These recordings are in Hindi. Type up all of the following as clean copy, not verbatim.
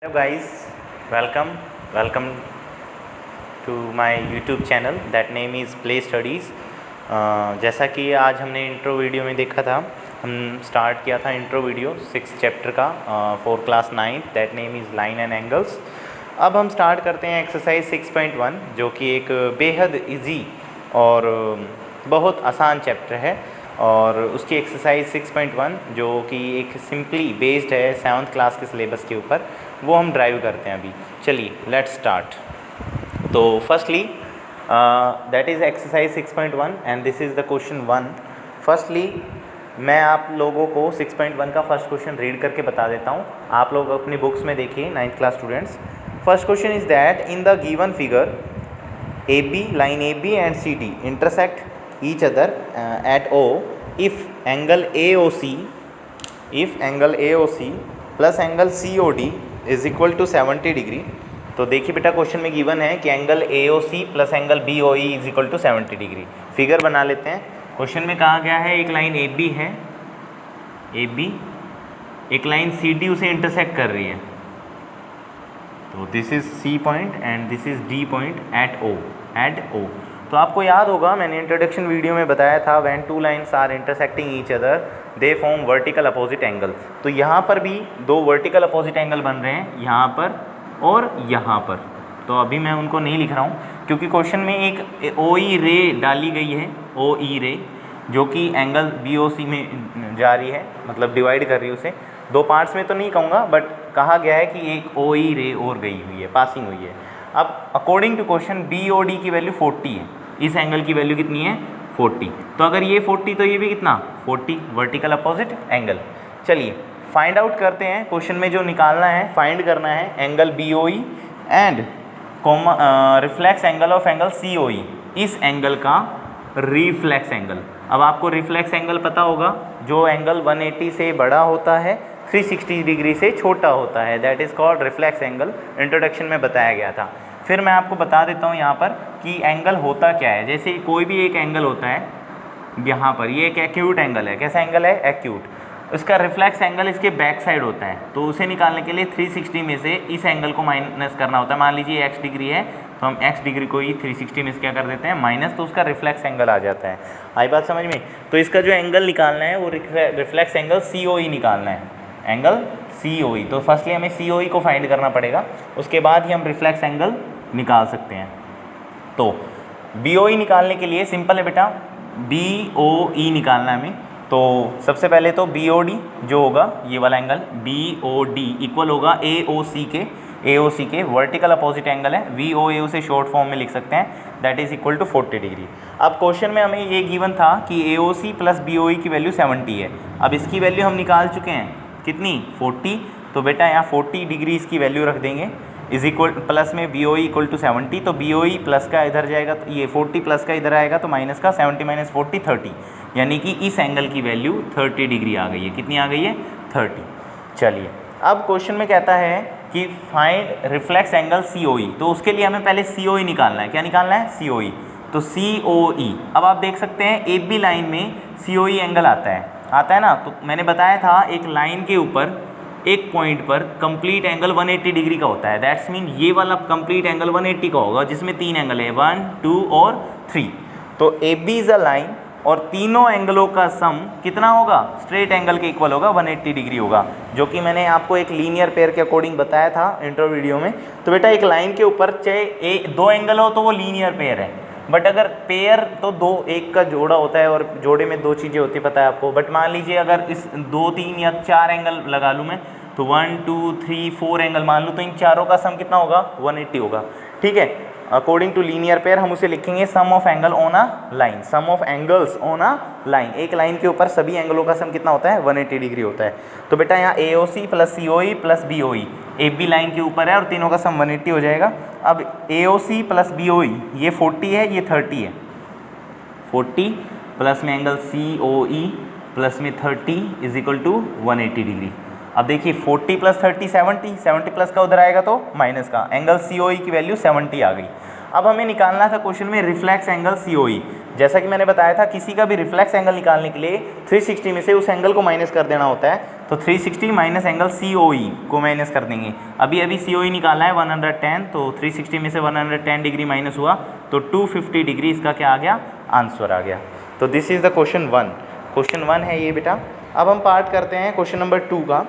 Hello guys, welcome to my YouTube channel that name is Play Studies। जैसा कि आज हमने इंट्रो वीडियो में देखा था, हम स्टार्ट किया था इंट्रो वीडियो 6 चैप्टर का for class 9 that name is line and angles. अब हम स्टार्ट करते हैं एक्सरसाइज 6.1 जो कि एक बेहद इजी और बहुत आसान चैप्टर है और उसकी एक्सरसाइज 6.1 जो कि एक सिंपली बेस्ड है 7th क्लास के सिलेबस के ऊपर, वो हम ड्राइव करते हैं अभी। चलिए लेट्स स्टार्ट। तो firstly that is exercise 6.1 and this is the question 1। Firstly मैं आप लोगों को 6.1 का फर्स्ट क्वेश्चन रीड करके बता देता हूँ। आप लोग अपनी बुक्स में देखिए 9th class students. First question is that in the given figure AB, line AB and CD intersect each other at O if angle AOC plus angle COD is equal to 70 degree. तो देखिए बेटा क्वेश्चन में गिवन है कि angle AOC plus angle BOE is equal to 70 degree. Figure बना लेते हैं। क्वेश्चन में कहा गया है एक लाइन AB है, AB एक लाइन CD उसे इंटरसेक्ट कर रही है। तो this is C point and this is D point at O। तो आपको याद होगा मैंने इंट्रोडक्शन वीडियो में बताया था when two lines are intersecting each other they form vertical opposite angle. तो यहाँ पर भी दो वर्टिकल अपोजिट एंगल बन रहे हैं, यहाँ पर और यहाँ पर। तो अभी मैं उनको नहीं लिख रहा हूँ क्योंकि क्वेश्चन में एक OE रे डाली गई है, OE रे जो कि एंगल BOC में जा रही है, मतलब डिवाइड कर रही है उसे। दो पार्ट्स में तो नहीं कहूँगा बट कहा गया है कि एक OE रे और गई हुई है, पासिंग हुई है। अब अकॉर्डिंग टू क्वेश्चन BOD की वैल्यू 40 है, इस एंगल की वैल्यू कितनी है 40। तो अगर ये 40 तो ये भी कितना 40, वर्टिकल अपोजिट एंगल। चलिए फाइंड आउट करते हैं। क्वेश्चन में जो निकालना है, फाइंड करना है angle BOE and reflex angle of angle COE, इस एंगल का रिफ्लेक्स एंगल। अब आपको रिफ्लेक्स एंगल पता होगा, जो एंगल 180 से बड़ा होता है 360 डिग्री से छोटा होता है, that is called reflex angle. Introduction में बताया गया था। फिर मैं आपको बता देता हूँ यहाँ पर कि एंगल होता क्या है। जैसे कोई भी एक एंगल होता है, यहाँ पर ये एक एक्यूट एंगल है। कैसा एंगल है? एक्यूट। इसका रिफ्लेक्स एंगल इसके बैक साइड होता है। तो उसे निकालने के लिए 360 में से इस एंगल को माइनस करना होता है। मान लीजिए x डिग्री है तो हम x डिग्री को ही 360 में से क्या कर देते हैं माइनस, तो उसका रिफ्लेक्स एंगल आ जाता है। आई बात समझ में? तो इसका जो एंगल निकालना है वो रिफ्लेक्स एंगल COE निकालना है, एंगल COE। तो फर्स्टली हमें COE को फाइंड करना पड़ेगा, उसके बाद ही हम रिफ्लेक्स एंगल निकाल सकते हैं। तो BOE निकालने के लिए सिंपल है बेटा, BOE निकालना है हमें। तो सबसे पहले तो BOD जो होगा ये वाला एंगल BOD इक्वल होगा AOC के वर्टिकल अपोजिट एंगल है, VOA उसे शॉर्ट फॉर्म में लिख सकते हैं, that is equal to 40 degree. अब क्वेश्चन में हमें ये गिवन था कि AOC प्लस BOE की वैल्यू 70 है। अब इसकी वैल्यू हम निकाल चुके हैं, कितनी 40। तो बेटा यहाँ 40 डिग्री इसकी वैल्यू रख देंगे, इज इक्वल प्लस में BOE इक्वल टू 70। तो BOE प्लस का इधर जाएगा, तो ये 40 प्लस का इधर आएगा, तो माइनस का 70 माइनस 40 30, यानी कि इस एंगल की वैल्यू 30 डिग्री आ गई है। कितनी आ गई है? 30। चलिए अब क्वेश्चन में कहता है कि फाइंड रिफ्लेक्स एंगल COE। तो उसके लिए हमें पहले COE निकालना है। क्या निकालना है? COE। तो COE, अब आप देख सकते हैं AB लाइन में COE एंगल आता है ना। तो मैंने बताया था एक लाइन के ऊपर एक पॉइंट पर कंप्लीट एंगल 180 डिग्री का होता है। दैट्स मीन ये वाला कंप्लीट एंगल 180 का होगा, जिसमें तीन एंगल है 1, 2 और 3। तो AB इज अ लाइन और तीनों एंगलों का सम कितना होगा? स्ट्रेट एंगल के इक्वल होगा, 180 डिग्री होगा, जो कि मैंने आपको एक लीनियर पेयर के अकॉर्डिंग बताया था इंट्रो वीडियो में। तो बेटा एक लाइन के ऊपर चाहे दो एंगल हो तो वो लीनियर पेयर है, बट अगर पेयर तो दो, एक का जोड़ा होता है और जोड़े में दो चीज़ें होती है, पता है आपको। बट मान लीजिए अगर इस 2, 3 या 4 एंगल लगा लूँ मैं, तो 1, 2, 3, 4 एंगल मान लूँ, तो इन चारों का सम कितना होगा? 180 होगा। ठीक है, अकॉर्डिंग टू लीनियर पेयर हम उसे लिखेंगे sum of angle on a line, sum of angles on a line. एक लाइन के ऊपर सभी एंगलों का सम कितना होता है? 180 डिग्री होता है। तो बेटा यहाँ AOC plus COE plus BOE AB line के ऊपर है और तीनों का सम 180 हो जाएगा। अब AOC प्लस BOE ये 40 है, ये 30 है। 40 प्लस में एंगल COE प्लस में 30 इज इक्वल टू 180 डिग्री। अब देखिए 40 प्लस 30 70, 70 प्लस का उधर आएगा तो माइनस का, एंगल COE की वैल्यू 70 आ गई। अब हमें निकालना था क्वेश्चन में रिफ्लेक्स एंगल COE। जैसा कि मैंने बताया था किसी का भी रिफ्लेक्स एंगल निकालने के लिए 360 में से उस एंगल को माइनस कर देना होता है। तो 360 माइनस एंगल COE को माइनस कर देंगे। अभी अभी COE निकाला है 110, तो 360 में से 110 डिग्री माइनस हुआ तो 250 डिग्री इसका क्या आ गया, आंसर आ गया। तो this is the question 1। Question 1 है ये बेटा। अब हम पार्ट करते हैं क्वेश्चन नंबर 2 का।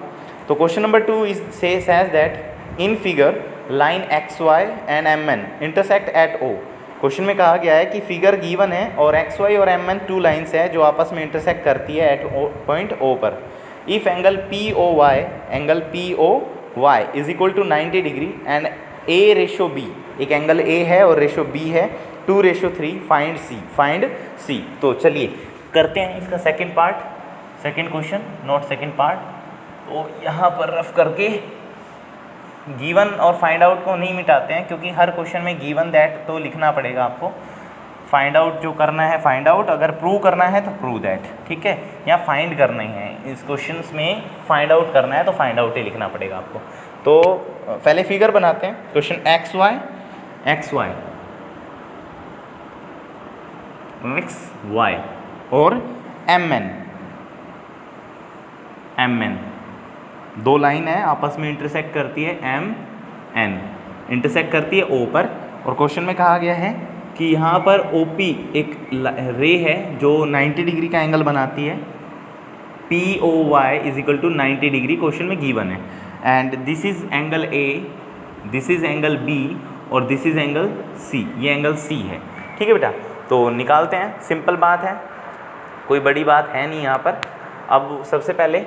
तो question number 2 is says that in figure line XY and MN intersect at O। Question में कहा गया है कि फिगर गिवन है और XY और MN टू लाइन्स है जो आपस में इंटरसेक्ट करती है एट पॉइंट O पर। If angle POY is equal to 90 degree and A/B, एक एंगल A है और रेशो B है 2/3, फाइंड C। तो चलिए करते हैं इसका second part, second question, not second part. तो यहाँ पर रफ करके गिवन और फाइंड आउट को नहीं मिटाते हैं क्योंकि हर क्वेश्चन में गिवन दैट तो लिखना पड़ेगा आपको। फाइंड आउट जो करना है फाइंड आउट, अगर प्रूव करना है तो प्रूव दैट, ठीक है। या फाइंड करना है, इस क्वेश्चन में फाइंड आउट करना है तो फाइंड आउट ही लिखना पड़ेगा आपको। तो पहले फिगर बनाते हैं। क्वेश्चन XY और MN दो लाइन है आपस में इंटरसेक्ट करती है, MN इंटरसेक्ट करती है O पर। और क्वेश्चन में कहा गया है कि यहाँ पर OP एक रे है जो 90 डिग्री का एंगल बनाती है। POY is equal to 90 degree question में गिवन है। And this is angle A, this is angle B और दिस इज एंगल C। ये एंगल C है, ठीक है बेटा। तो निकालते हैं, सिंपल बात है, कोई बड़ी बात है नहीं यहाँ पर। अब सबसे पहले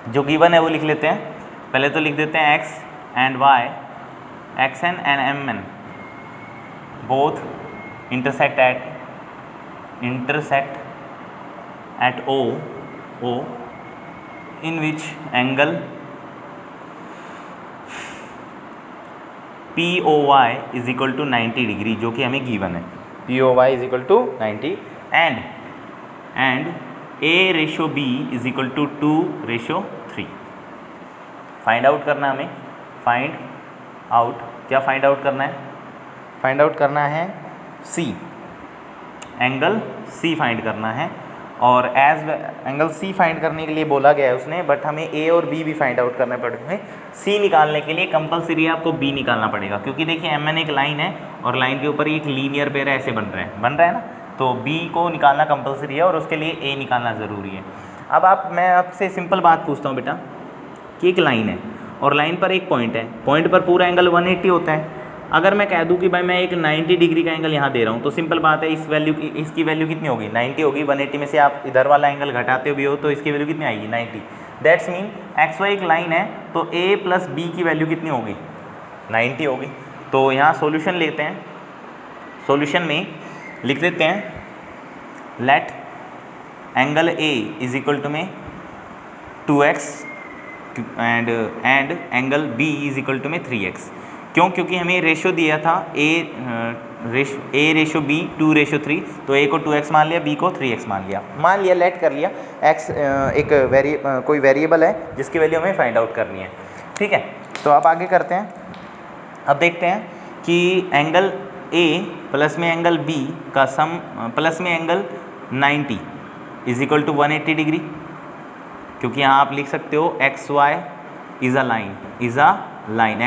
जो गिवन है वो लिख लेते हैं। पहले तो लिख देते हैं X and Y, XN and MN both intersect at O in which angle POY is equal to 90 degree, जो कि हमें गिवन है। POY is equal to 90 and A/B is equal to 2/3। Find out करना है हमें, फाइंड आउट, क्या फाइंड आउट करना है? फाइंड आउट करना है C, एंगल C फाइंड करना है। और एज एंगल C फाइंड करने के लिए बोला गया है उसने, बट हमें A और B भी फाइंड आउट करने पड़ेंगे। C निकालने के लिए कंपलसरी है आपको B निकालना पड़ेगा, क्योंकि देखिए MN एक लाइन है और लाइन के ऊपर एक लीनियर पेयर ऐसे बन रहा है ना, तो B को निकालना कंपलसरी है और उसके लिए A निकालना ज़रूरी है। अब मैं आपसे सिंपल बात पूछता हूँ बेटा कि एक लाइन है और लाइन पर एक पॉइंट है, पॉइंट पर पूरा एंगल 180 होता है। अगर मैं कह दूं कि भाई मैं एक 90 डिग्री का एंगल यहाँ दे रहा हूँ, तो सिंपल बात है इसकी वैल्यू कितनी होगी, 90 होगी। 180 में से आप इधर वाला एंगल घटाते भी हो तो इसकी वैल्यू कितनी आएगी, 90। दैट्स मीन XY एक लाइन है तो A प्लस B की वैल्यू कितनी होगी, 90 होगी। तो यहाँ सॉल्यूशन लेते हैं, सॉल्यूशन में लिख देते हैं let angle A is equal to में 2x and angle B is equal to में 3x। क्यों? क्योंकि हमें रेशो दिया था A/B 2/3, तो A को 2x मान लिया, B को 3x मान लिया, लेट कर लिया। x एक कोई वेरिएबल है जिसकी वैल्यू हमें फाइंड आउट करनी है, ठीक है। तो अब आगे करते हैं। अब देखते हैं कि एंगल A प्लस में एंगल B का सम प्लस में angle 90 is equal to 180 degree, क्योंकि यहाँ आप लिख सकते हो XY is a line,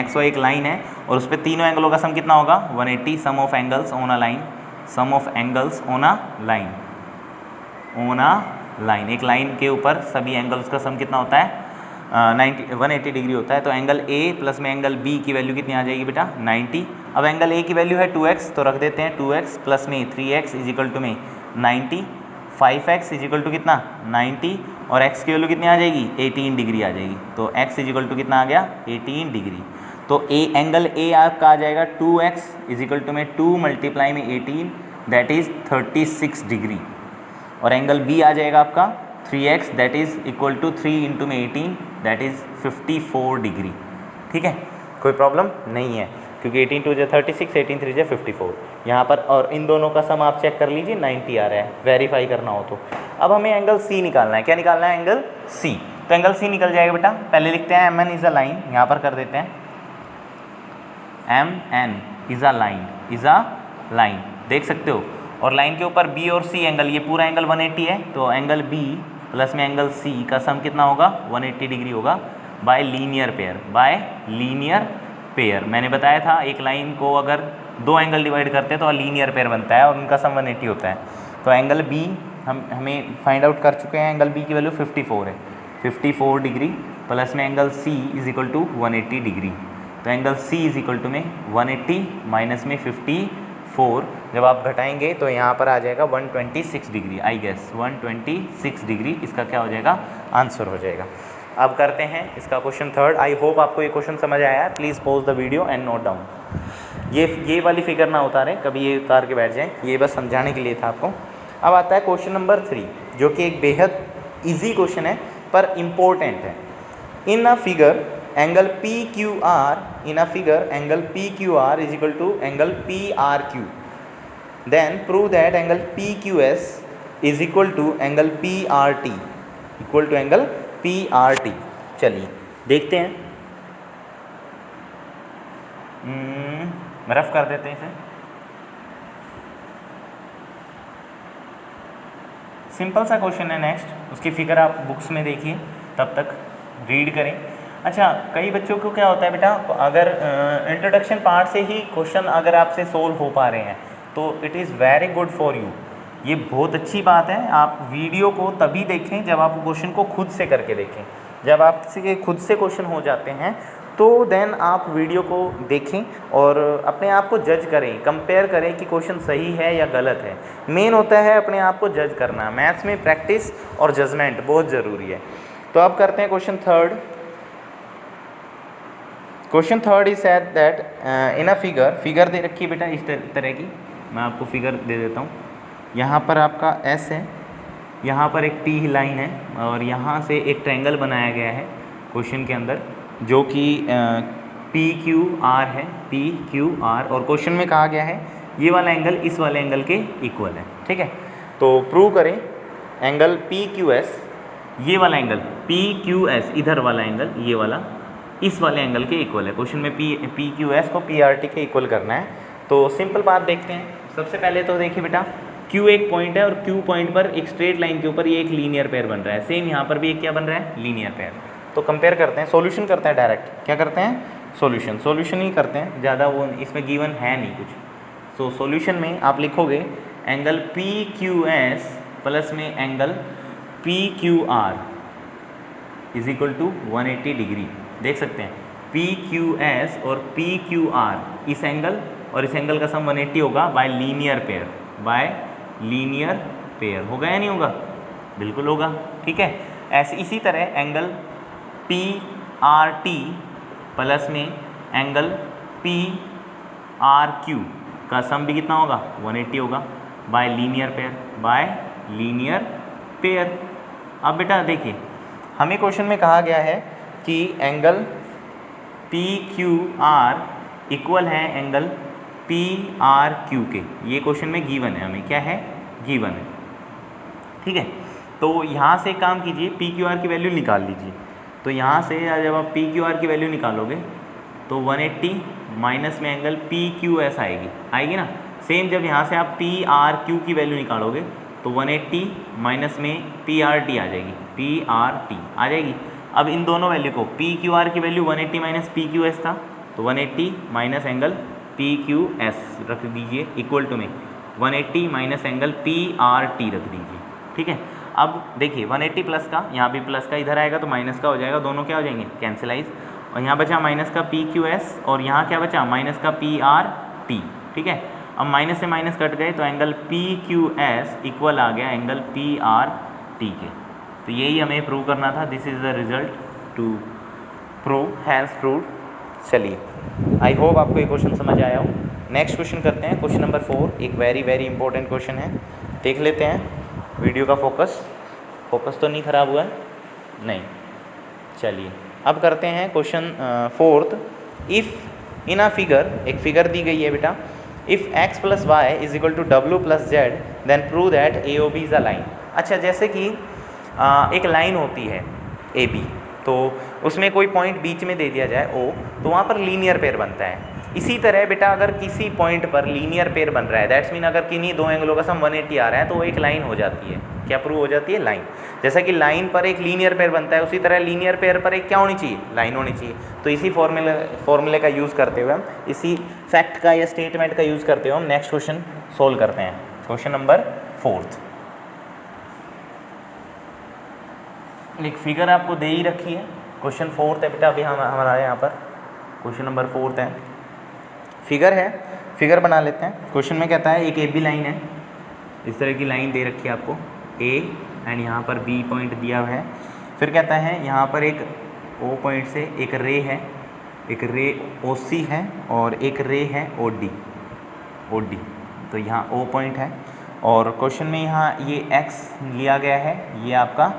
XY एक लाइन है और उस पर तीनों एंगलों का सम कितना होगा, 180। Sum of angles on a line, एक लाइन के ऊपर सभी एंगल्स का सम कितना होता है, 180 डिग्री होता है। तो एंगल A प्लस में एंगल B की वैल्यू कितनी आ जाएगी बेटा, 90। अब एंगल A की वैल्यू है 2x, तो रख देते हैं 2x प्लस में 3x इज इक्वल टू में 90, 5x इज इक्वल टू कितना, 90, और x की वैल्यू कितनी आ जाएगी, 18 डिग्री आ जाएगी। तो x इज इक्वल टू कितना आ गया, 18 डिग्री। तो एंगल A आपका आ जाएगा 2x इज इक्वल टू में 2 मल्टीप्लाई में 18 दैट इज़ 36 डिग्री, और एंगल B आ जाएगा आपका 3x that is equal to 3 into में 18 दैट इज़ 54 डिग्री, ठीक है। कोई प्रॉब्लम नहीं है, क्योंकि 18 2 जो 36, 18 3 जो 54 यहाँ पर, और इन दोनों का सम आप चेक कर लीजिए 90 आ रहा है, वेरीफाई करना हो तो। अब हमें एंगल C निकालना है, क्या निकालना है, एंगल C। तो एंगल C निकल जाएगा बेटा। पहले लिखते हैं MN इज़ अ लाइन, यहाँ पर कर देते हैं MN is a line, is a line, देख सकते हो। और लाइन के ऊपर बी और सी एंगल, ये पूरा एंगल 180 है, तो एंगल बी प्लस में एंगल सी का सम कितना होगा, 180 डिग्री होगा by linear pair, by linear pair. मैंने बताया था एक लाइन को अगर दो एंगल डिवाइड करते हैं तो लीनियर पेयर बनता है और उनका सम 180 होता है। तो एंगल बी हमें फाइंड आउट कर चुके हैं, एंगल बी की वैल्यू 54 है, 54 डिग्री प्लस में angle c is equal to 180 degree. तो angle c is equal to में 180 माइनस में 54, जब आप घटाएंगे तो यहाँ पर आ जाएगा 126 डिग्री, आई गेस 126 डिग्री इसका क्या हो जाएगा, आंसर हो जाएगा। अब करते हैं इसका क्वेश्चन थर्ड। आई होप आपको ये क्वेश्चन समझ आया है। Please pause the video and note down. ये वाली फिगर ना उतारें, कभी ये उतार के बैठ जाएं, ये बस समझाने के लिए था आपको। अब आता है क्वेश्चन नंबर 3, जो कि एक बेहद इजी क्वेश्चन है पर इम्पोर्टेंट है। In a figure angle P Q R, in a figure angle P Q R is equal to angle P R Q, then prove that angle P Q S is equal to angle P R T, equal to angle P R T. चलिए देखते हैं, रफ कर देते हैं इसे। सिंपल सा क्वेश्चन है नेक्स्ट, उसकी फिगर आप बुक्स में देखिए, तब तक रीड करें। अच्छा, कई बच्चों को क्या होता है बेटा, अगर इंट्रोडक्शन पार्ट से ही क्वेश्चन अगर आपसे सोल्व हो पा रहे हैं तो it is very good for you, ये बहुत अच्छी बात है। आप वीडियो को तभी देखें जब आप क्वेश्चन को खुद से करके देखें। जब आपसे खुद से क्वेश्चन हो जाते हैं तो देन आप वीडियो को देखें और अपने आप को जज करें, कंपेयर करें कि क्वेश्चन सही है या गलत है। मेन होता है अपने आप को जज करना। मैथ्स में प्रैक्टिस और जजमेंट बहुत ज़रूरी है। तो अब करते हैं question third. Question third is said that in a figure दे रखी है बेटा इस तरह की, मैं आपको फिगर दे देता हूँ। यहाँ पर आपका एस है, यहाँ पर एक टी लाइन है और यहाँ से एक ट्रायंगल बनाया गया है क्वेश्चन के अंदर, जो कि पी क्यू आर है, पी क्यू आर, और क्वेश्चन में कहा गया है ये वाला एंगल इस वाले एंगल के इक्वल है। ठीक है, तो प्रूव करें एंगल पी क्यू एस, ये वाला एंगल पी क्यू एस, इधर वाला एंगल ये वाला इस वाले एंगल के इक्वल है। क्वेश्चन में पी क्यू एस को पी आर टी के इक्वल करना है। तो सिंपल बात देखते हैं। सबसे पहले तो देखिए बेटा, Q एक पॉइंट है और Q पॉइंट पर एक स्ट्रेट लाइन के ऊपर ये एक लीनियर पेयर बन रहा है। सेम यहाँ पर भी एक क्या बन रहा है, लीनियर पेयर। तो कंपेयर करते हैं, सॉल्यूशन करते हैं डायरेक्ट। क्या करते हैं, सॉल्यूशन ही करते हैं, ज़्यादा वो इसमें गिवन है नहीं कुछ। सो सॉल्यूशन में आप लिखोगे angle P Q S plus में angle P Q R is equal to 180 degree. देख सकते हैं पी क्यू एस और पी क्यू आर, इस एंगल और इस एंगल का सम 180 होगा by linear pair, by linear pair. होगा या नहीं होगा, बिल्कुल होगा। ठीक है, ऐसे इसी तरह angle P R T plus में एंगल पी आर क्यू का सम भी कितना होगा, 180 होगा by linear pair, by linear pair. अब बेटा देखिए, हमें क्वेश्चन में कहा गया है कि angle P Q are equal है एंगल पी आर क्यू के। ये क्वेश्चन में गिवन है, हमें क्या है, गिवन है। ठीक है, तो यहाँ से काम कीजिए, पी क्यू आर की वैल्यू निकाल लीजिए। तो यहाँ से जब आप पी क्यू आर की वैल्यू निकालोगे तो 180 माइनस में एंगल पी क्यू एस आएगी ना। सेम जब यहाँ से आप पी आर क्यू की वैल्यू निकालोगे तो 180 माइनस में पी आर टी आ जाएगी, पी आर टी आ जाएगी। अब इन दोनों वैल्यू को, पी क्यू आर की value 180 minus P Q S था, तो 180 minus angle P Q S रख दीजिए इक्वल टू में 180 minus angle P R T रख दीजिए। ठीक है, अब देखिए 180 प्लस का, यहाँ भी प्लस का इधर आएगा तो माइनस का हो जाएगा, दोनों क्या हो जाएंगे, कैंसिलाइज। और यहाँ बचा माइनस का पी क्यू एस और यहाँ क्या बचा, माइनस का पी आर टी। ठीक है, अब माइनस से माइनस कट गए तो angle P Q S equal आ गया एंगल पी आर टी के। तो यही हमें प्रूव करना था। This is the result to prove, has proved. चलिए, आई होप आपको ये क्वेश्चन समझ आया हो। नेक्स्ट क्वेश्चन करते हैं, क्वेश्चन नंबर 4। एक वेरी वेरी इंपॉर्टेंट क्वेश्चन है, देख लेते हैं। वीडियो का फोकस तो नहीं ख़राब हुआ है, नहीं। चलिए अब करते हैं question 4th। If in a figure, एक फिगर दी गई है बेटा, if x plus Y is equal to W plus Z then prove that A O B is a line. अच्छा, जैसे कि एक लाइन होती है ए बी, तो उसमें कोई पॉइंट बीच में दे दिया जाए ओ, तो वहाँ पर लीनियर पेयर बनता है। इसी तरह बेटा अगर किसी पॉइंट पर लीनियर पेयर बन रहा है, दैट्स मीन अगर किन्हीं दो एंगलों का सम 180 आ रहा है तो वो एक लाइन हो जाती है। क्या प्रूव हो जाती है? लाइन। जैसा कि लाइन पर एक लीनियर पेयर बनता है, उसी तरह लीनियर पेयर पर एक क्या होनी चाहिए? लाइन होनी चाहिए। तो इसी फॉर्मूले का यूज़ करते हुए हम, इसी फैक्ट का या स्टेटमेंट का यूज़ करते हुए हम नेक्स्ट क्वेश्चन सोल्व करते हैं। Question number 4। एक फिगर आपको दे ही रखी है, क्वेश्चन 4 है बेटा। अभी हमारा यहाँ पर क्वेश्चन नंबर 4 है, फिगर है, फिगर बना लेते हैं। क्वेश्चन में कहता है एक ए बी लाइन है, इस तरह की लाइन दे रखी है आपको ए एंड यहाँ पर बी पॉइंट दिया हुआ है। फिर कहता है यहाँ पर एक ओ पॉइंट से एक रे है, एक रे ओ सी है और एक रे है ओ डी। तो यहाँ ओ पॉइंट है और क्वेश्चन में यहाँ ये एक्स लिया गया है, ये आपका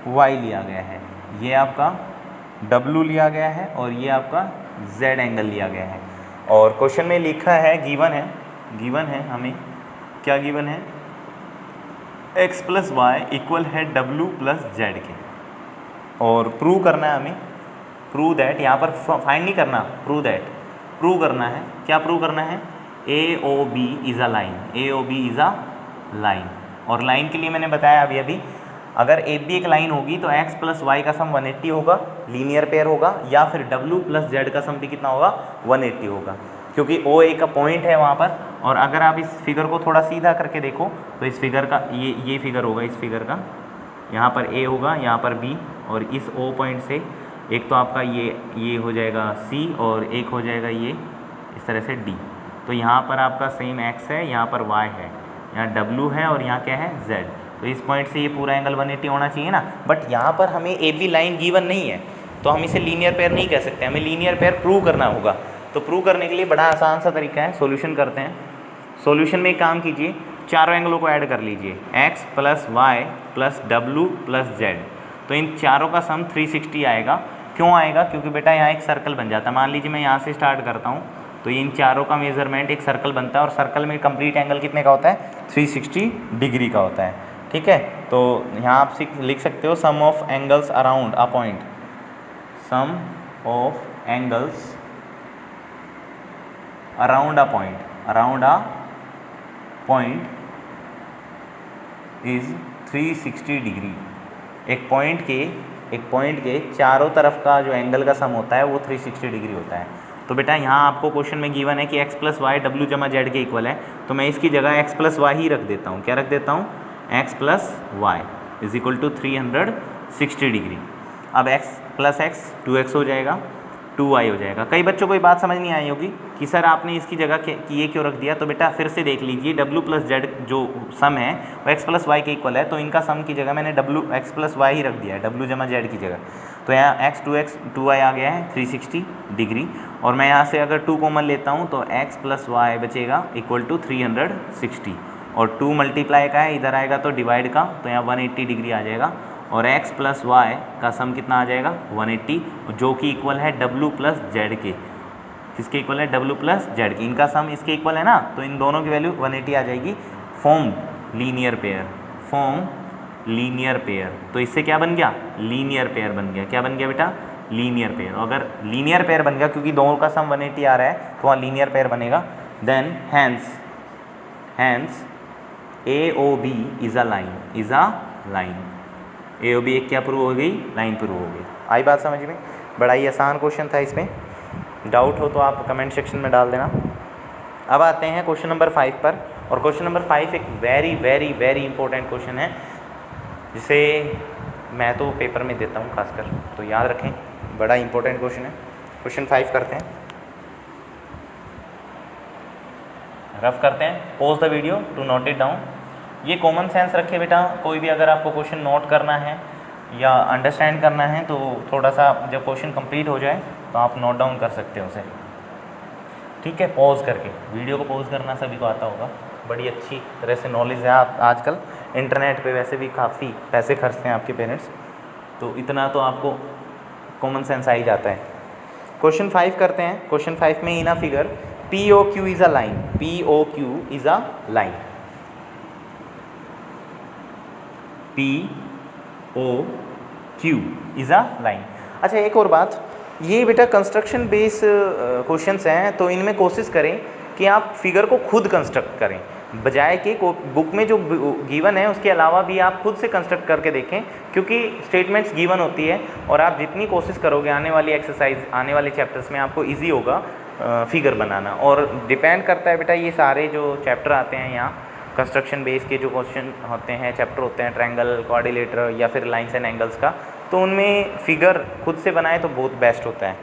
वाई लिया गया है, ये आपका डब्लू लिया गया है और ये आपका जेड एंगल लिया गया है। और क्वेश्चन में लिखा है, गिवन है हमें क्या गिवन है? x प्लस वाई इक्वल है w प्लस जेड के। और प्रूव करना है हमें, प्रूव दैट, यहाँ पर फाइंड नहीं करना, प्रूव करना है। क्या प्रूव करना है? A O B is a line, A O B is a line. और लाइन के लिए मैंने बताया अभी अगर ए बी एक लाइन होगी तो x प्लस वाई का सम 180 होगा, लीनियर पेयर होगा, या फिर w प्लस जेड का सम भी कितना होगा? 180 होगा, क्योंकि ओ ए का पॉइंट है वहाँ पर। और अगर आप इस फिगर को थोड़ा सीधा करके देखो तो इस फिगर का ये फिगर होगा, इस फिगर का यहाँ पर ए होगा, यहाँ पर बी, और इस ओ पॉइंट से एक तो आपका ये हो जाएगा सी और एक हो जाएगा ये इस तरह से डी। तो यहाँ पर आपका सेम एक्स है, यहाँ पर वाई है, यहाँ डब्लू है और यहाँ क्या है? जेड। तो इस पॉइंट से ये पूरा एंगल 180 होना चाहिए ना। बट यहाँ पर हमें ए बी लाइन गिवन नहीं है तो हम इसे लीनियर पेयर नहीं कह सकते, हमें लीनियर पेयर प्रूव करना होगा। तो प्रूव करने के लिए बड़ा आसान सा तरीका है, सॉल्यूशन करते हैं। सॉल्यूशन में एक काम कीजिए, चारों एंगलों को ऐड कर लीजिए, x plus Y plus W plus Z. तो इन चारों का सम 360 आएगा। क्यों आएगा? क्योंकि बेटा यहाँ एक सर्कल बन जाता है। मान लीजिए मैं यहाँ से स्टार्ट करता हूँ तो इन चारों का मेजरमेंट एक सर्कल बनता है और सर्कल में कंप्लीट एंगल कितने का होता है? 360 डिग्री का होता है। ठीक है, तो यहाँ आप लिख सकते हो sum of angles around a point, sum of angles around a point is 360 degree. एक पॉइंट के चारों तरफ का जो एंगल का सम होता है वो 360 डिग्री होता है। तो बेटा यहाँ आपको क्वेश्चन में गिवन है कि x प्लस वाई डब्ल्यू जमा जेड के इक्वल है, तो मैं इसकी जगह x प्लस वाई ही रख देता हूँ। क्या रख देता हूँ? x plus Y is equal to 360 degree. अब x प्लस एक्स 2x हो जाएगा, 2y हो जाएगा। कई बच्चों को ये बात समझ नहीं आई होगी कि सर आपने इसकी जगह ये क्यों रख दिया। तो बेटा फिर से देख लीजिए, w प्लस जेड जो सम है वो x प्लस वाई के इक्वल है, तो इनका सम की जगह मैंने x प्लस वाई ही रख दिया है, w जमा जेड की जगह। तो यहाँ x 2y आ गया है 360 डिग्री। और मैं यहाँ से अगर 2 कॉमन लेता हूँ तो x प्लस वाई बचेगा इक्वल टू 360, और 2 मल्टीप्लाई का है, इधर आएगा तो डिवाइड का, तो यहाँ 180 डिग्री आ जाएगा। और x प्लस वाई का सम कितना आ जाएगा? 180, जो कि इक्वल है w प्लस जेड के। किसके इक्वल है? w प्लस जेड के। इनका सम इसके इक्वल है ना, तो इन दोनों की वैल्यू 180 आ जाएगी। फॉर्म लीनियर पेयर, तो इससे क्या बन गया? लीनियर पेयर बन गया। क्या बन गया बेटा? Linear pair. अगर लीनियर पेयर बन गया, क्योंकि दोनों का सम 180 आ रहा है तो वहाँ लीनियर पेयर बनेगा। Then hence AOB is a line. AOB एक क्या प्रूव हो गई? लाइन प्रूव हो गई। आई बात समझ में? बड़ा ही आसान क्वेश्चन था, इसमें डाउट हो तो आप कमेंट सेक्शन में डाल देना। अब आते हैं क्वेश्चन नंबर 5 पर, और क्वेश्चन नंबर 5 एक very very very important question है, जिसे मैं तो पेपर में देता हूँ खासकर, तो याद रखें, बड़ा इंपॉर्टेंट क्वेश्चन है। क्वेश्चन 5 करते हैं, रफ करते हैं। Pause the video to note it down. ये कॉमन सेंस रखे बेटा, कोई भी अगर आपको क्वेश्चन नोट करना है या अंडरस्टैंड करना है तो थोड़ा सा जब क्वेश्चन कंप्लीट हो जाए तो आप नोट डाउन कर सकते हो उसे। ठीक है, पॉज करके, वीडियो को पॉज करना सभी को आता होगा, बड़ी अच्छी तरह से नॉलेज है। आप आजकल इंटरनेट पे वैसे भी काफ़ी पैसे खर्चते हैं आपके पेरेंट्स, तो इतना तो आपको कॉमन सेंस आ ही जाता है। क्वेश्चन 5 करते हैं। क्वेश्चन 5 में in a figure POQ is a line, POQ is a line, POQ is a line. अच्छा एक और बात, ये बेटा कंस्ट्रक्शन बेस क्वेश्चंस हैं, तो इनमें कोशिश करें कि आप फिगर को खुद कंस्ट्रक्ट करें, बजाय कि बुक में जो गिवन है उसके अलावा भी आप खुद से कंस्ट्रक्ट करके देखें, क्योंकि स्टेटमेंट्स गिवन होती है और आप जितनी कोशिश करोगे आने वाली एक्सरसाइज, आने वाले चैप्टर्स में आपको ईजी होगा फिगर बनाना। और डिपेंड करता है बेटा, ये सारे जो चैप्टर आते हैं यहाँ कंस्ट्रक्शन बेस के जो क्वेश्चन होते हैं, चैप्टर होते हैं ट्रायंगल, कोऑर्डिनेटर या फिर लाइंस एंड एंगल्स का, तो उनमें फिगर खुद से बनाए तो बहुत बेस्ट होता है,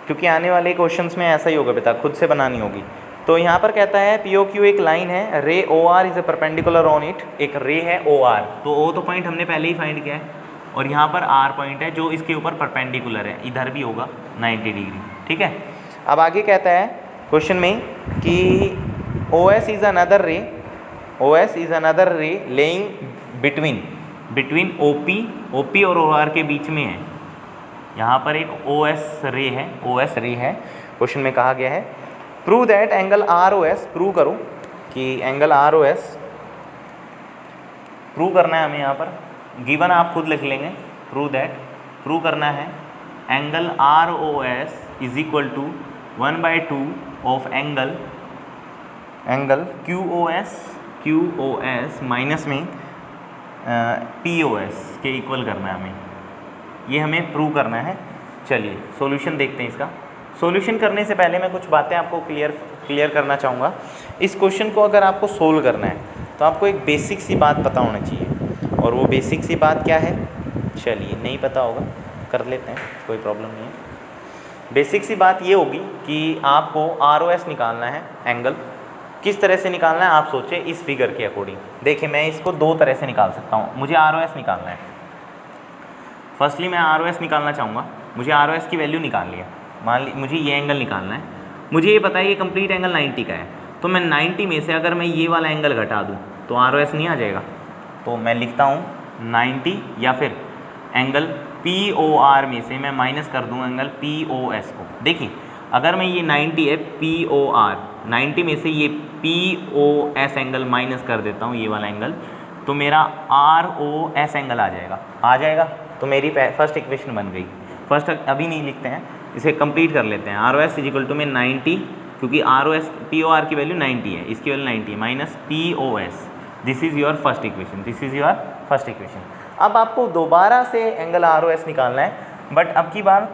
क्योंकि आने वाले क्वेश्चंस में ऐसा ही होगा बेटा, खुद से बनानी होगी। तो यहाँ पर कहता है पी ओ क्यू एक लाइन है, ray O R is a perpendicular on it, एक रे है ओ आर, तो ओ तो पॉइंट हमने पहले ही फाइंड किया है, और यहाँ पर आर पॉइंट है जो इसके ऊपर परपेंडिकुलर है, इधर भी होगा 90 डिग्री, ठीक है। अब आगे कहता है क्वेश्चन में कि ओ S is another ray, O S is another ray lying between O P और ओ आर के बीच में है। यहाँ पर एक ओ एस रे है, क्वेश्चन में कहा गया है prove that angle R O S, prove करो कि angle R O S prove करना है हमें, यहाँ पर गिवन आप खुद लिख लेंगे, प्रूव करना है angle R O S is equal to 1/2 of angle Q O S minus में पी ओ एस के इक्वल करना है हमें, ये हमें प्रूव करना है। चलिए सॉल्यूशन देखते हैं इसका। सॉल्यूशन करने से पहले मैं कुछ बातें आपको क्लियर करना चाहूँगा। इस क्वेश्चन को अगर आपको सोल्व करना है तो आपको एक बेसिक सी बात पता होना चाहिए, और वो बेसिक सी बात क्या है, चलिए नहीं पता होगा कर लेते हैं, कोई प्रॉब्लम नहीं है। बेसिक सी बात ये होगी कि आपको आर ओ एस निकालना है, एंगल किस तरह से निकालना है आप सोचें इस फिगर के अकॉर्डिंग। देखिए मैं इसको दो तरह से निकाल सकता हूँ, मुझे आर ओ एस निकालना है। फर्स्टली मैं आर ओ एस निकालना चाहूँगा, मुझे आर ओ एस की वैल्यू निकालनी है, मान ली मुझे ये एंगल निकालना है, मुझे ये पता है ये कंप्लीट एंगल 90 का है, तो मैं 90 में से अगर मैं ये वाला एंगल घटा दूँ तो आर ओ एस नहीं आ जाएगा, तो मैं लिखता हूँ 90, या फिर एंगल पी ओ आर में से मैं माइनस कर दूँ एंगल पी ओ एस को। देखिए अगर मैं ये 90 है पी ओ आर, 90 में से ये P O S angle minus कर देता हूँ, ये वाला एंगल, तो मेरा आर ओ एस एंगल आ जाएगा, तो मेरी फर्स्ट इक्वेशन बन गई। फर्स्ट अभी नहीं लिखते हैं, इसे कंप्लीट कर लेते हैं। R O S equal to में 90, क्योंकि R O S P O R की वैल्यू 90 है, इसकी value 90 minus P O S, this is your first equation. अब आपको दोबारा से एंगल आर ओ एस निकालना है, बट अब की बार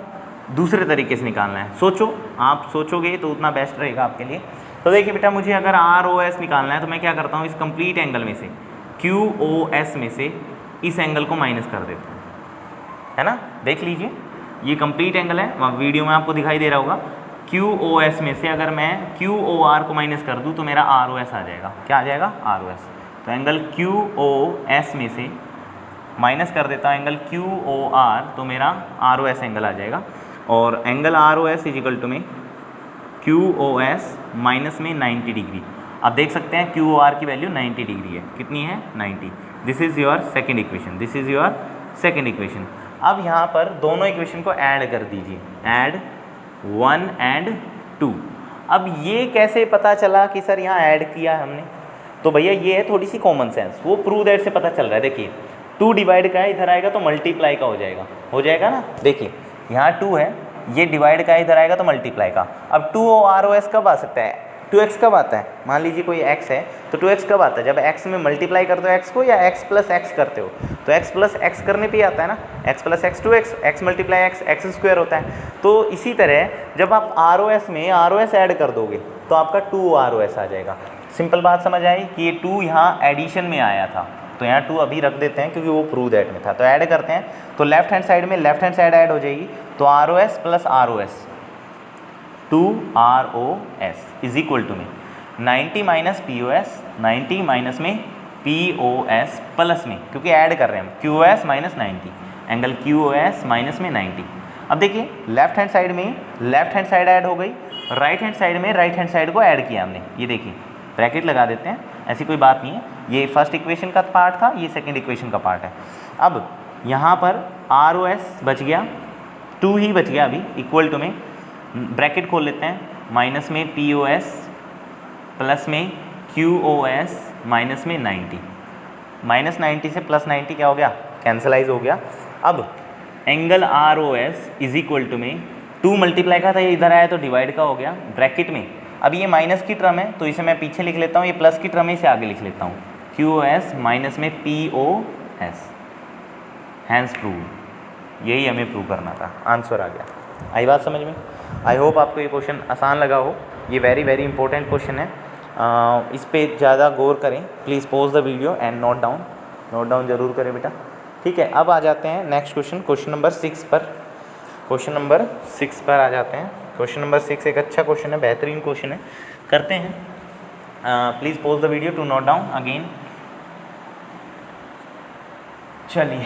दूसरे तरीके से निकालना है। सोचो, आप सोचोगे तो उतना बेस्ट रहेगा आपके लिए। तो देखिए बेटा, मुझे अगर आर ओ एस निकालना है तो मैं क्या करता हूँ, इस कंप्लीट एंगल में से क्यू ओ एस में से इस एंगल को माइनस कर देता हूँ, है ना। देख लीजिए ये कंप्लीट एंगल है, वहाँ वीडियो में आपको दिखाई दे रहा होगा। क्यू ओ एस में से अगर मैं क्यू ओ आर को माइनस कर दूँ तो मेरा आर ओ एस आ जाएगा। क्या आ जाएगा? R O S. तो एंगल क्यू ओ एस में से माइनस कर देता हूँ एंगल क्यू ओ आर, तो मेरा आर ओ एस एंगल आ जाएगा। और angle R O S equal to में क्यू ओ एस माइनस में 90 डिग्री। आप देख सकते हैं क्यू ओ आर की वैल्यू 90 डिग्री है। कितनी है? 90। This is your second equation. अब यहाँ पर दोनों इक्वेशन को ऐड कर दीजिए, ऐड 1 and 2। अब ये कैसे पता चला कि सर यहाँ ऐड किया है हमने? तो भैया ये है थोड़ी सी कॉमन सेंस, वो प्रूव दैट से पता चल रहा है। देखिए 2 डिवाइड का है, इधर आएगा तो मल्टीप्लाई का हो जाएगा ना। देखिए यहाँ 2 है, ये डिवाइड का इधर आएगा तो मल्टीप्लाई का। अब 2 आर ओ एस कब आ सकता है? 2x कब आता है? मान लीजिए कोई x है तो 2x कब आता है? जब x में मल्टीप्लाई करते हो x को, या x प्लस x करते हो। तो x प्लस x करने पे आता है ना, x plus x 2x, x multiply x square होता है। तो इसी तरह जब आप आर ओ एस में आर ओ एस ऐड कर दोगे तो आपका 2 आर ओ एस आ जाएगा। सिंपल बात समझ आई कि ये 2 यहाँ एडिशन में आया था, तो यहाँ 2 अभी रख देते हैं क्योंकि वो प्रूव दैट में था। तो ऐड करते हैं, तो लेफ्ट हैंड साइड में लेफ्ट हैंड साइड ऐड हो जाएगी, तो R O S plus R O S 2 R O S is equal to में 90 minus P O S, 90 minus में पी ओ एस प्लस में, क्योंकि ऐड कर रहे हैं हम, Q O S minus 90, angle Q O S minus में 90। अब देखिए लेफ्ट हैंड साइड में लेफ्ट हैंड साइड ऐड हो गई, राइट हैंड साइड में राइट हैंड साइड को ऐड किया हमने। ये देखिए ब्रैकेट लगा देते हैं, ऐसी कोई बात नहीं है। ये फर्स्ट इक्वेशन का पार्ट था, ये सेकेंड इक्वेशन का पार्ट है। अब यहाँ पर आर ओ एस बच गया, 2 ही बच गया अभी, इक्वल टू में ब्रैकेट खोल लेते हैं, माइनस में पी ओ एस प्लस में क्यू ओ एस माइनस में 90, माइनस 90 से प्लस 90 क्या हो गया? कैंसलाइज हो गया। अब angle R O S is equal to में 2 मल्टीप्लाई का था, ये इधर आया तो डिवाइड का हो गया ब्रैकेट में। अब ये माइनस की टर्म है तो इसे मैं पीछे लिख लेता हूँ, ये प्लस की टर्म है इसे आगे लिख लेता हूँ, क्यू ओ एस माइनस में P O S, hence prove. यही हमें प्रूव करना था, आंसर आ गया। आई बात समझ में? आई होप आपको ये क्वेश्चन आसान लगा हो। ये वेरी वेरी इंपॉर्टेंट क्वेश्चन है, इस पे ज़्यादा गौर करें। Please pause the video and note down ज़रूर करें बेटा, ठीक है। अब आ जाते हैं नेक्स्ट क्वेश्चन, क्वेश्चन नंबर 6 पर। क्वेश्चन नंबर 6 पर आ जाते हैं। क्वेश्चन नंबर 6 एक अच्छा क्वेश्चन है, बेहतरीन क्वेश्चन है, करते हैं। Please pause the video to note down again. चलिए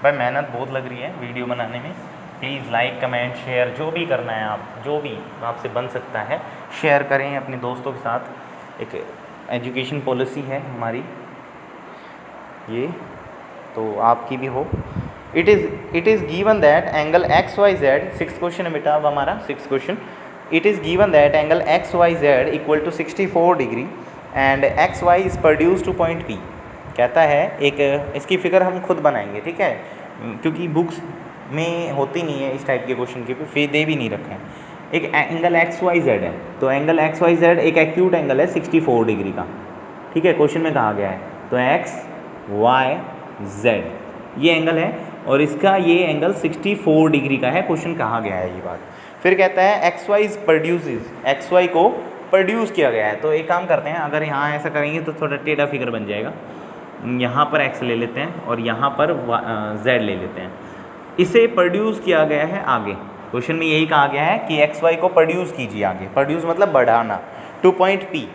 भाई, मेहनत बहुत लग रही है वीडियो बनाने में। प्लीज़ लाइक कमेंट शेयर जो भी करना है, आप जो भी आपसे बन सकता है शेयर करें अपने दोस्तों के साथ। एक एजुकेशन पॉलिसी है हमारी ये, तो आपकी भी हो। It is given that angle X Y Z, 6th question है बेटा अब हमारा 6th question. It is given that angle X Y Z equal to 64 degree and X Y is produce to point P. कहता है एक, इसकी फिगर हम खुद बनाएंगे, ठीक है, क्योंकि बुक्स में होती नहीं है इस टाइप के क्वेश्चन के फिर दे भी नहीं रखे हैं। एक एंगल एक्स वाई जेड है, तो एंगल एक्स वाई जेड एक एक्यूट एंगल है 64 डिग्री का, ठीक है, क्वेश्चन में कहा गया है। तो एक्स वाई जेड ये एंगल है और इसका ये एंगल 64 डिग्री का है, क्वेश्चन कहा गया है ये बात। फिर कहता है X Y is produces, X Y को प्रोड्यूस किया गया है। तो एक काम करते हैं, अगर यहाँ ऐसा करेंगे तो थोड़ा टेढ़ा फिगर बन जाएगा। यहाँ पर x ले लेते हैं और यहाँ पर z ले लेते हैं। इसे प्रोड्यूस किया गया है आगे, क्वेश्चन में यही कहा गया है कि एक्स वाई को प्रोड्यूस कीजिए आगे। प्रोड्यूस मतलब बढ़ाना, टू पॉइंट पी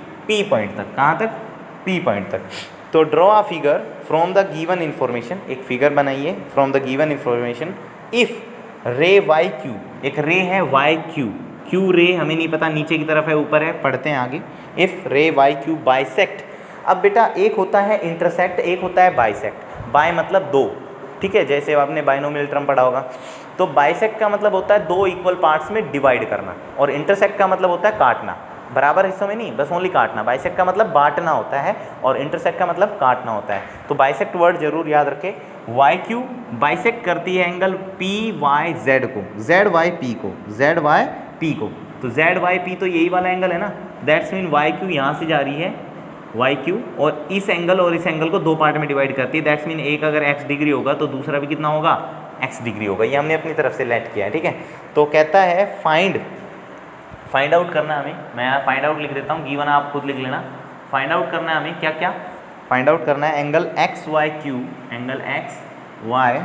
पॉइंट तक। कहाँ तक? p पॉइंट तक। तो draw a figure from the given information, एक फिगर बनाइए from the given information. If रे वाई क्यू, एक रे है वाई क्यू रे हमें नहीं पता नीचे की तरफ है ऊपर है, पढ़ते हैं आगे। इफ़ रे वाई क्यू बाइसेक्ट, अब बेटा एक होता है इंटरसेक्ट, एक होता है बाइसेक्ट। बाय मतलब दो, ठीक है, जैसे आपने बाइनोमियल टर्म पढ़ा होगा। तो बाइसेक्ट का मतलब होता है दो इक्वल पार्ट्स में डिवाइड करना, और इंटरसेक्ट का मतलब होता है काटना, बराबर हिस्सों में नहीं, बस ओनली काटना। बाइसेक्ट का मतलब बांटना होता है और इंटरसेक्ट का मतलब काटना होता है। तो बाइसेक्ट वर्ड जरूर याद रखें। वाई क्यू बाइसेक्ट करती है एंगल पी वाई जेड को, जेड वाई पी को, जेड वाई पी को। तो जेड वाई पी तो यही वाला एंगल है ना, दैट्स मीन वाई क्यू यहाँ से जा रही है वाई क्यू, और इस एंगल और इस एंगल को दो पार्ट में डिवाइड करती है। दैट्स मीन एक अगर x डिग्री होगा तो दूसरा भी कितना होगा? x डिग्री होगा। ये हमने अपनी तरफ से लेट किया है, ठीक है। तो कहता है फाइंड आउट करना है हमें। मैं यहाँ फाइंड आउट लिख देता हूँ, गिवन आप खुद लिख लेना। फाइंड आउट करना है हमें क्या क्या? फाइंड आउट करना है angle X Y Q, angle X Y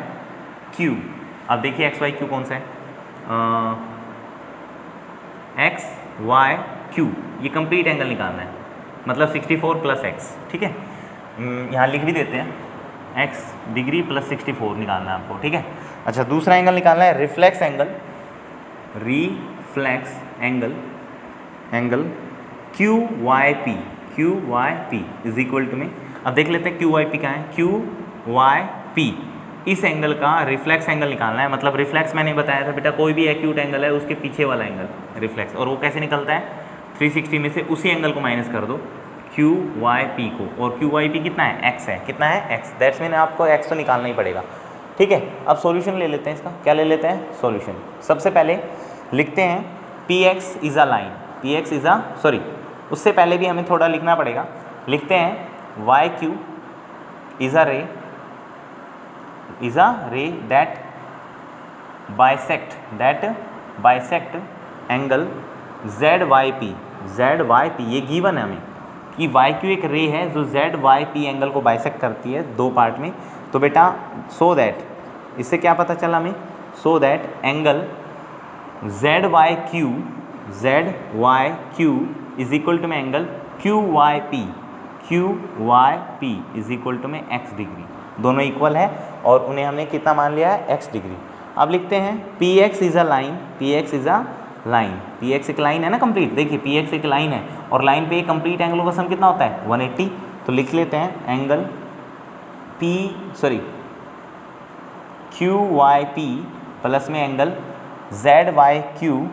Q. अब देखिए एक्स वाई क्यू कौन सा है, एक्स वाई क्यू, ये कंप्लीट एंगल निकालना है, मतलब 64 प्लस x, ठीक है। यहाँ लिख भी देते हैं, x डिग्री प्लस 64 निकालना है आपको, ठीक है। अच्छा, दूसरा एंगल निकालना है reflex angle, angle Q Y P is equal to में, अब देख लेते हैं क्यू वाई पी क्या है। क्यू वाई पी इस एंगल का रिफ्लेक्स एंगल निकालना है। मतलब रिफ्लेक्स मैंने बताया था बेटा, कोई भी एक्यूट एंगल है उसके पीछे वाला एंगल रिफ्लेक्स, और वो कैसे निकलता है? 360 में से उसी एंगल को माइनस कर दो क्यू वाई पी को, और क्यू वाई पी कितना है? x है। कितना है? x। दैट्स मीन आपको x तो निकालना ही पड़ेगा, ठीक है। अब सॉल्यूशन ले लेते हैं इसका। क्या ले लेते हैं? सॉल्यूशन। सबसे पहले लिखते हैं px is a line, px is a sorry, उससे पहले भी हमें थोड़ा लिखना पड़ेगा। लिखते हैं Y Q is a ray that bisect angle Z Y P. ये गिवन है हमें कि वाई क्यू एक रे है जो जेड वाई पी एंगल को बाइसेक्ट करती है दो पार्ट में। तो बेटा सो दैट, इससे क्या पता चला हमें? So that angle Z Y Q is equal to में angle Q Y P is equal to में x डिग्री। दोनों इक्वल है और उन्हें हमने कितना मान लिया है? x degree. अब लिखते हैं px is a line, px एक लाइन है ना कंप्लीट। देखिए px एक लाइन है और लाइन पे कंप्लीट एंगलों का सम कितना होता है? 180। तो लिख लेते हैं angle Q Y P plus में angle Z Y Q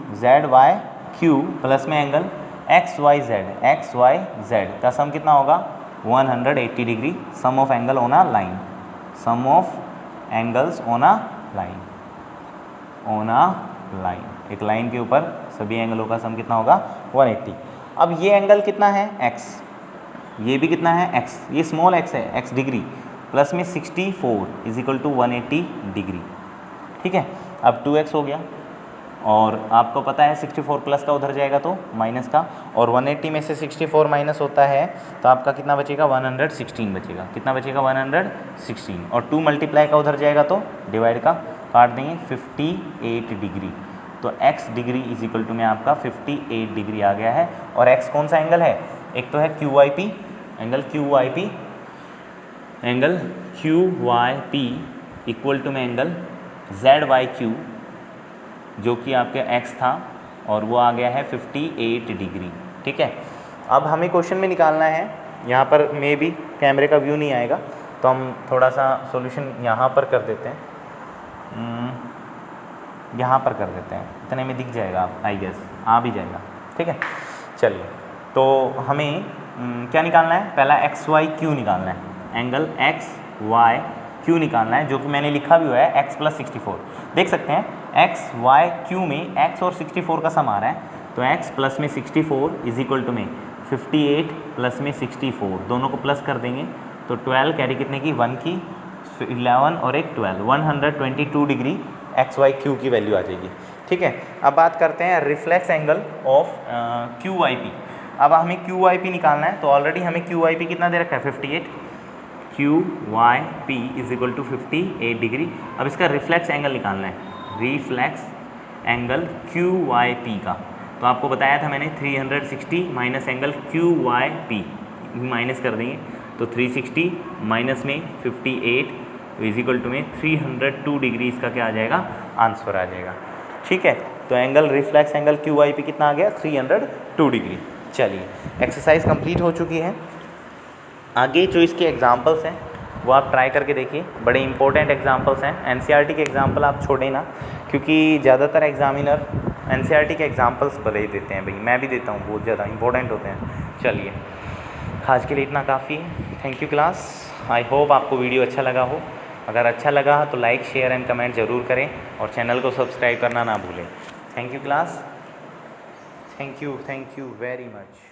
plus में एंगल एक्स वाई जेड का सम कितना होगा? 180 degree sum of angle on a line, sum of angles on a line, on a line, एक लाइन के ऊपर सभी एंगलों का सम कितना होगा 180। अब ये एंगल कितना है x, ये भी कितना है x, ये स्मॉल x है x डिग्री प्लस में 64 इज इक्वल टू 180 डिग्री, ठीक है। अब 2x हो गया और आपको पता है 64 प्लस का उधर जाएगा तो माइनस का, और 180 में से 64 माइनस होता है तो आपका कितना बचेगा 116 बचेगा, कितना बचेगा 116, और 2 मल्टीप्लाई का उधर जाएगा तो डिवाइड का काट देंगे 58 डिग्री, तो x degree is equal to में आपका 58 डिग्री आ गया है। और x कौन सा एंगल है, एक तो है QYP, angle QYP, angle QYP equal to में एंगल ZYQ जो कि आपके x था और वो आ गया है 58 डिग्री, ठीक है। अब हमें क्वेश्चन में निकालना है, यहाँ पर मे भी कैमरे का व्यू नहीं आएगा तो हम थोड़ा सा सॉल्यूशन यहाँ पर कर देते हैं, यहाँ पर कर देते हैं, इतने में दिख जाएगा आई गेस, आ भी जाएगा, ठीक है। चलिए तो हमें क्या निकालना है, पहला XYQ निकालना है, एंगल XYQ निकालना है, जो कि मैंने लिखा भी हुआ है x + 64, देख सकते हैं XYQ में x और 64 का सम आ रहा है, तो x प्लस में 64 इज इक्वल टू में 58 प्लस में 64, दोनों को प्लस कर देंगे तो 12 कैरी कितने की 1 की 11 और एक 12, 122 डिग्री XYQ की वैल्यू आ जाएगी, ठीक है। अब बात करते हैं रिफ्लेक्स एंगल ऑफ QYP। अब हमें QYP निकालना है, तो ऑलरेडी हमें QYP कितना दे रखा है 58, QYP is equal to 58 degree. अब इसका रिफ्लेक्स एंगल निकालना है, रिफ्लेक्स एंगल QYP का, तो आपको बताया था मैंने 360 माइनस एंगल QYP माइनस कर देंगे तो 360 माइनस में 58 इज इक्वल टू में 302 डिग्री, इसका क्या आ जाएगा आंसर आ जाएगा, ठीक है। तो एंगल रिफ्लेक्स एंगल QYP कितना आ गया 302 डिग्री। चलिए एक्सरसाइज कंप्लीट हो चुकी है। आगे जो इसके एग्जांपल्स हैं वो आप ट्राई करके देखिए, बड़े इंपॉर्टेंट एग्जांपल्स हैं, NCERT के एग्जांपल आप छोड़े ना, क्योंकि ज़्यादातर एग्जामिनर NCERT के एग्जांपल्स बड़े देते हैं, भाई मैं भी देता हूँ, बहुत ज़्यादा इंपॉर्टेंट होते हैं। चलिए आज के लिए इतना काफ़ी है, thank you class, I hope आपको वीडियो अच्छा लगा हो, अगर अच्छा लगा तो लाइक शेयर एंड कमेंट ज़रूर करें और चैनल को सब्सक्राइब करना ना भूलें। Thank you class, thank you very much.